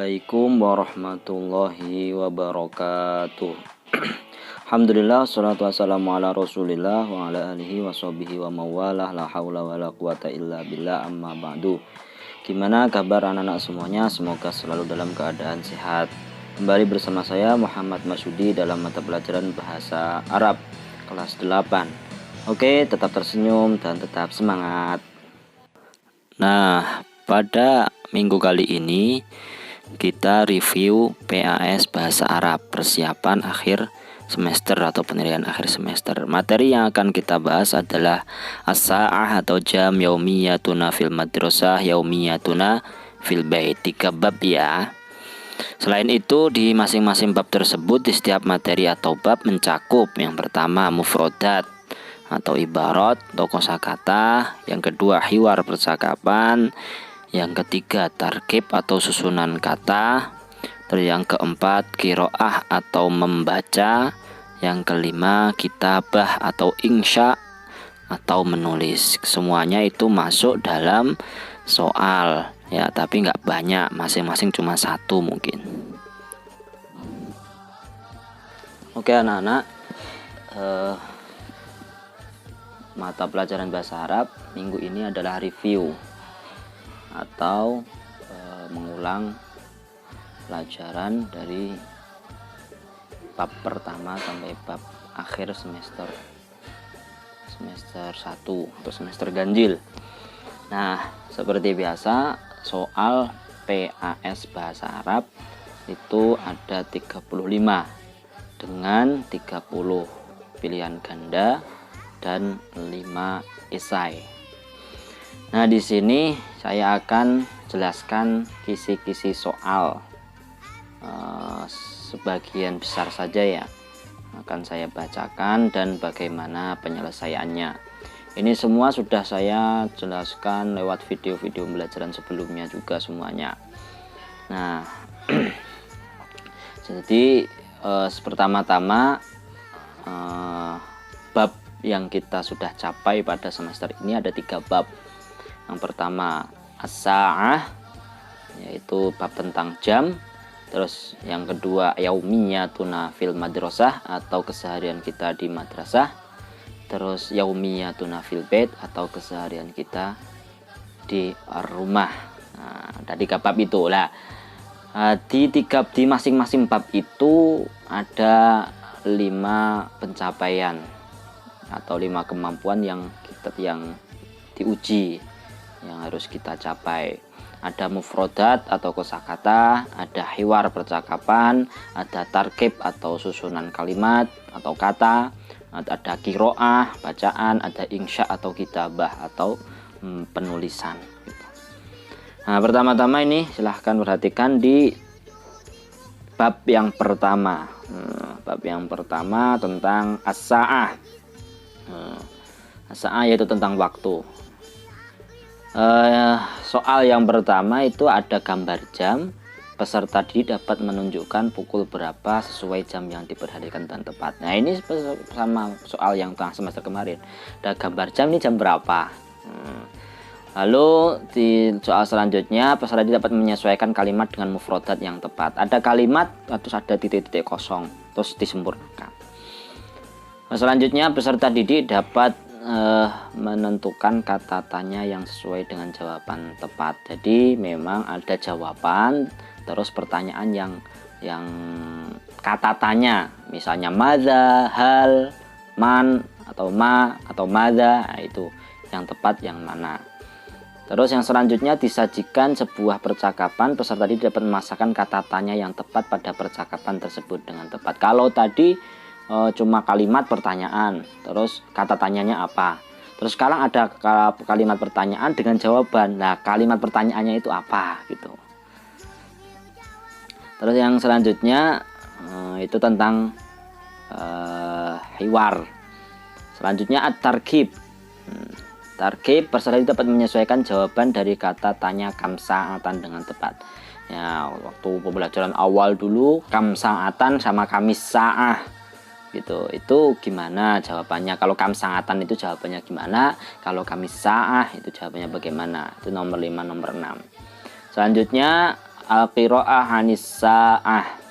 Assalamualaikum warahmatullahi wabarakatuh. Alhamdulillah, salatu wassalamu ala rasulillah wa ala alihi wa sahbihi wa mawalah, la hawla wa la quwata illa billah, amma ba'du. Gimana kabar anak-anak semuanya? Semoga selalu dalam keadaan sehat. Kembali bersama saya Muhammad Masudi dalam mata pelajaran bahasa Arab kelas 8. Oke, tetap tersenyum dan tetap semangat. Nah, pada minggu kali ini kita review PAS Bahasa Arab persiapan akhir semester atau penilaian akhir semester. Materi yang akan kita bahas adalah as-sa'ah atau jam, yaumiyatuna fil madrasah, yaumiyatuna fil bait. 3 bab ya. Selain itu di masing-masing bab tersebut di setiap materi atau bab mencakup yang pertama mufrodat atau ibarat atau kosakata, yang kedua hiwar percakapan, yang ketiga tarkib atau susunan kata, terus yang keempat kiroah atau membaca, yang kelima kitabah atau insya atau menulis. Semuanya itu masuk dalam soal ya, tapi nggak banyak, masing-masing cuma satu mungkin. Oke anak-anak, mata pelajaran bahasa Arab minggu ini adalah review atau mengulang pelajaran dari bab pertama sampai bab akhir semester 1 atau semester ganjil. Nah, seperti biasa soal PAS bahasa Arab itu ada 35 dengan 30 pilihan ganda dan 5 esai. Nah, di sini saya akan jelaskan kisi-kisi soal sebagian besar saja ya. Akan saya bacakan dan bagaimana penyelesaiannya. Ini semua sudah saya jelaskan lewat video-video pembelajaran sebelumnya juga semuanya. Nah, jadi pertama-tama bab yang kita sudah capai pada semester ini ada 3 bab. Yang pertama as-sa'ah, yaitu bab tentang jam. Terus yang kedua yaumiyatuna fil madrasah atau keseharian kita di madrasah. Terus yaumiyatuna fil bait atau keseharian kita di rumah. Nah, tadi 3 bab itu lah. Di masing-masing bab itu ada 5 pencapaian atau 5 kemampuan yang diuji, yang harus kita capai. Ada mufrodat atau kosakata, ada hiwar percakapan, ada tarkib atau susunan kalimat atau kata, ada kiroah bacaan, ada insya atau kitabah atau penulisan. Nah, pertama-tama ini silahkan perhatikan di bab yang pertama. Bab yang pertama tentang as-sa'ah. As-sa'ah yaitu tentang waktu. Soal yang pertama itu ada gambar jam. Peserta didik dapat menunjukkan pukul berapa sesuai jam yang diperhatikan dan tepat. Nah, ini sama soal yang tengah semester kemarin. Ada gambar jam, ini jam berapa. Lalu di soal selanjutnya peserta didik dapat menyesuaikan kalimat dengan mufrodat yang tepat. Ada kalimat terus ada titik-titik kosong terus disempurnakan. Selanjutnya peserta didik dapat menentukan kata tanya yang sesuai dengan jawaban tepat. Jadi memang ada jawaban terus pertanyaan yang kata tanya, misalnya madza, hal, man atau ma atau madza, nah, itu yang tepat yang mana. Terus yang selanjutnya disajikan sebuah percakapan, peserta didik dapat memasakkan kata tanya yang tepat pada percakapan tersebut dengan tepat. Kalau tadi cuma kalimat pertanyaan, terus kata tanyanya apa. Terus sekarang ada kalimat pertanyaan dengan jawaban. Nah, kalimat pertanyaannya itu apa gitu. Terus yang selanjutnya itu tentang hiwar. Selanjutnya at-tarkib. Tarkib, peserta dapat menyesuaikan jawaban dari kata tanya kamsa'atan dengan tepat. Ya, waktu pembelajaran awal dulu kamsa'atan sama kamisa'ah gitu, itu gimana jawabannya. Kalau kamsa'atan itu jawabannya gimana, kalau kamisa'ah itu jawabannya bagaimana. Itu nomor 5, nomor 6. Selanjutnya al-qiraah hanisa'ah.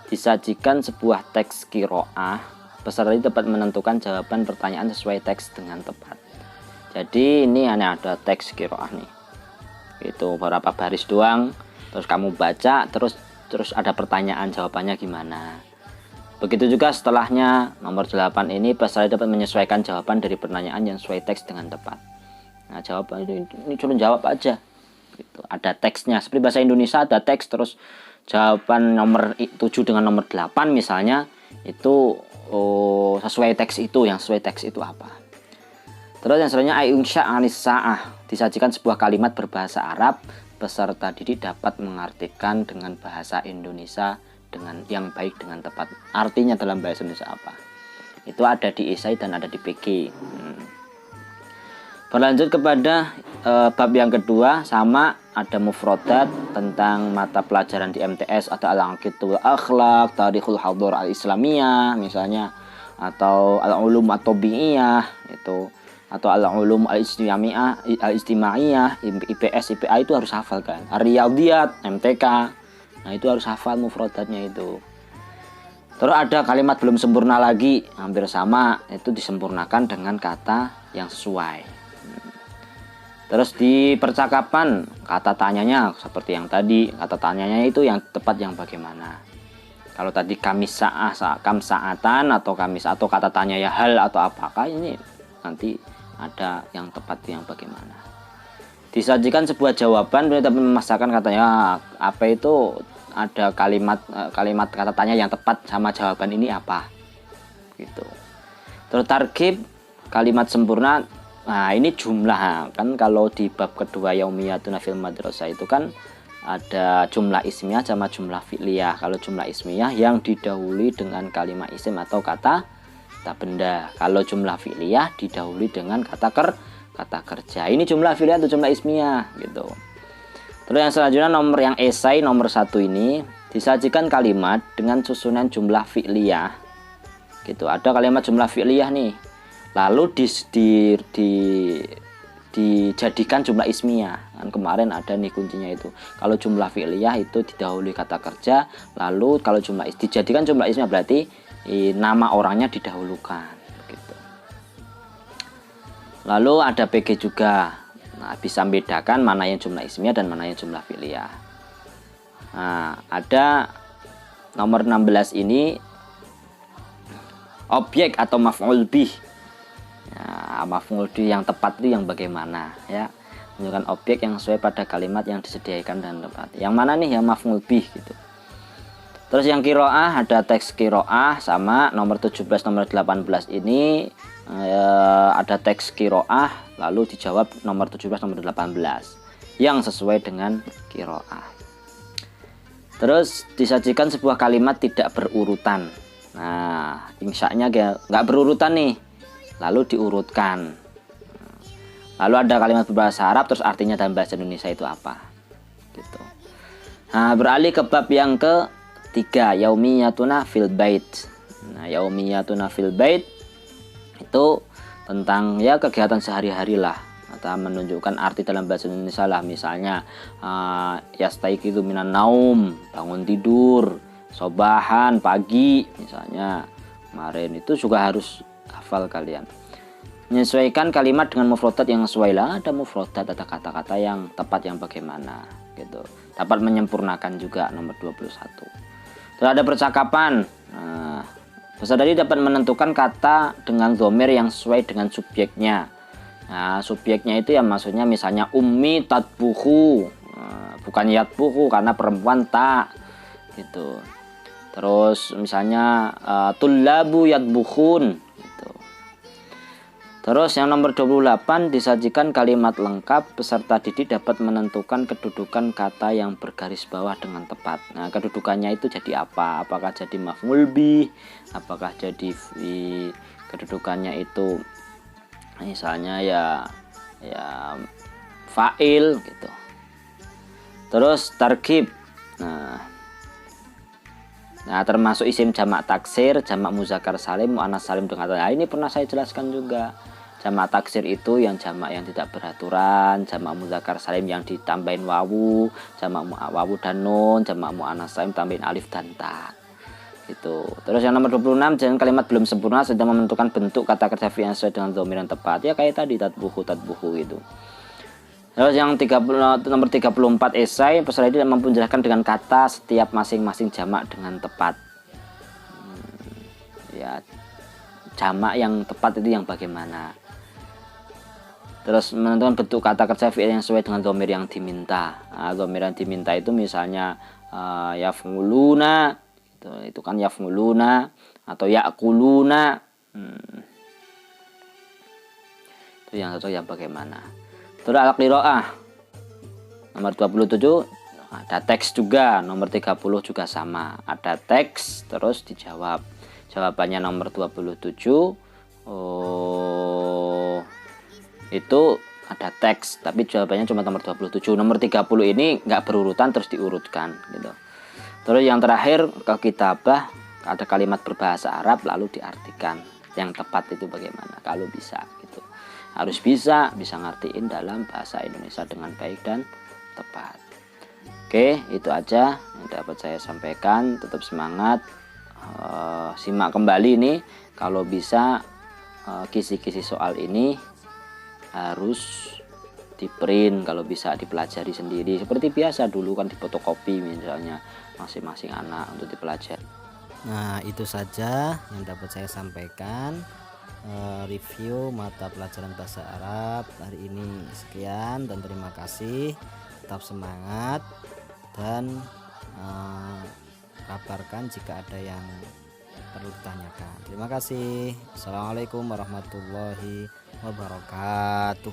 Disajikan sebuah teks qiraah, peserta dapat menentukan jawaban pertanyaan sesuai teks dengan tepat. Jadi ini ada teks qiraah nih. Itu beberapa baris doang, terus kamu baca, terus ada pertanyaan, jawabannya gimana. Begitu juga setelahnya, nomor 8 ini peserta dapat menyesuaikan jawaban dari pertanyaan yang sesuai teks dengan tepat. Nah, jawaban ini cuma jawab aja. Gitu. Ada teksnya, seperti bahasa Indonesia ada teks, terus jawaban nomor 7 dengan nomor 8 misalnya, itu sesuai teks itu, yang sesuai teks itu apa. Terus yang selanjutnya ayunsya anis-sa'ah, disajikan sebuah kalimat berbahasa Arab, peserta didik dapat mengartikan dengan bahasa Indonesia dengan yang baik dengan tepat. Artinya dalam bahasa Indonesia apa? Itu ada di esai dan ada di PG. Berlanjut kepada bab yang kedua, sama ada mufradat tentang mata pelajaran di MTS, ada al-aqidatul akhlak, tarikhul hadur al-islamiyah misalnya, atau al-ulum at-tabi'iyah itu, atau al-ulum al-istimaiyah, IPS, IPA itu harus hafal kan. Ar-riyadiyat, MTK. Nah, itu harus hafal mufradatnya itu. Terus ada kalimat belum sempurna lagi, hampir sama, itu disempurnakan dengan kata yang sesuai. Terus di percakapan, kata tanyanya seperti yang tadi, kata tanyanya itu yang tepat yang bagaimana. Kalau tadi kamis kam saatan atau kamis, atau kata tanya ya hal atau apakah, ini nanti ada yang tepat yang bagaimana. Disajikan sebuah jawaban, dapat memasakkan katanya apa itu, ada kalimat kata tanya yang tepat sama jawaban ini apa gitu. Terus targhib, kalimat sempurna. Nah, ini jumlah kan, kalau di bab kedua yaumiyatuna fil madrasah itu kan ada jumlah ismiyah sama jumlah fi'liyah. Kalau jumlah ismiyah yang didahului dengan kalimat isim atau kata benda. Kalau jumlah fi'liyah didahului dengan kata kerja. Ini jumlah fi'liyah atau jumlah ismiyah gitu. Terus yang selanjutnya nomor yang esai nomor 1 ini, disajikan kalimat dengan susunan jumlah fi'liyah gitu. Ada kalimat jumlah fi'liyah nih, lalu dijadikan jumlah ismiyah kan, kemarin ada nih kuncinya itu. Kalau jumlah fi'liyah itu didahului kata kerja, lalu kalau dijadikan jumlah ismiyah berarti nama orangnya didahulukan gitu. Lalu ada PG juga. Nah, bisa membedakan mana yang jumlah ismiyah dan mana yang jumlah fi'liyah. Nah, ada nomor 16 ini objek atau maf'ul bih. Ya, maf'ul bih yang tepat itu yang bagaimana ya? Menunjukkan objek yang sesuai pada kalimat yang disediakan dan tepat. Yang mana nih yang maf'ul bih gitu. Terus yang qiraah, ada teks qiraah sama nomor 17 nomor 18 ini ada teks qiraah, lalu dijawab nomor 17 nomor 18 yang sesuai dengan qiraah. Terus disajikan sebuah kalimat tidak berurutan. Nah, insya'nya nggak berurutan nih, lalu diurutkan. Lalu ada kalimat berbahasa Arab, terus artinya dalam bahasa Indonesia itu apa gitu. Nah, beralih ke bab yang ketiga, yaumiyatuna fil bait. Nah, yaumiyatuna fil bait itu tentang ya kegiatan sehari-hari lah, atau menunjukkan arti dalam bahasa Indonesia lah. Misalnya yastaiqidu minan naum, bangun tidur, sobahan pagi misalnya. Kemarin itu juga harus hafal kalian. Menyesuaikan kalimat dengan mufradat yang sesuai lah, ada mufradat, ada kata-kata yang tepat yang bagaimana gitu. Dapat menyempurnakan juga nomor 21. Terus ada percakapan. Nah, peserta tadi dapat menentukan kata dengan dhamir yang sesuai dengan subjeknya. Nah, subjeknya itu ya maksudnya misalnya ummi tatbuhu, bukan yatbuhu karena perempuan tak gitu. Terus misalnya tullabu yatbukhun gitu. Terus yang nomor 28, disajikan kalimat lengkap, peserta didik dapat menentukan kedudukan kata yang bergaris bawah dengan tepat. Nah, kedudukannya itu jadi apa? Apakah jadi maf'ul bih? Apakah jadi kedudukannya itu misalnya ya fa'il gitu. Terus targhib. Nah, termasuk isim jamak taksir, jamak muzakkar salim, muannas salim dengan ini pernah saya jelaskan juga. Jamak taksir itu yang jamak yang tidak beraturan, jamak mudzakkar salim yang ditambahin wawu, jamak wawu dan nun, jamak muannats salim tambahin alif dan ta. Gitu. Terus yang nomor 26, jangan kalimat belum sempurna sedang menentukan bentuk kata kerja fi'il yang sesuai dengan dhamir yang tepat. Ya kayak tadi tatbuhu gitu. Terus yang nomor 34 esai peserta ini menjelaskan dengan kata setiap masing-masing jamak dengan tepat. Ya, jamak yang tepat itu yang bagaimana? Terus menentukan bentuk kata kerja fi'il yang sesuai dengan dhamir yang diminta. Nah, dhamir yang diminta itu misalnya yaf'uluna, itu kan yaf'uluna atau ya'kuluna. Itu yang cocok yang bagaimana? Terus al-qiraah nomor 27 ada teks juga, nomor 30 juga sama, ada teks terus dijawab. Jawabannya nomor 27 itu ada teks tapi jawabannya cuma nomor 27. Nomor 30 ini nggak berurutan terus diurutkan gitu. Terus yang terakhir ke kitabah ada kalimat berbahasa Arab lalu diartikan. Yang tepat itu bagaimana? Kalau bisa gitu. Harus bisa ngertiin dalam bahasa Indonesia dengan baik dan tepat. Oke, itu aja yang dapat saya sampaikan. Tetap semangat, simak kembali nih. Kalau bisa kisi-kisi soal ini harus di print, kalau bisa dipelajari sendiri seperti biasa dulu kan, di fotokopi misalnya masing-masing anak untuk dipelajari. Nah, itu saja yang dapat saya sampaikan. Review mata pelajaran bahasa Arab hari ini. Sekian dan terima kasih. Tetap semangat dan kabarkan jika ada yang perlu ditanyakan. Terima kasih. Assalamualaikum warahmatullahi wabarakatuh.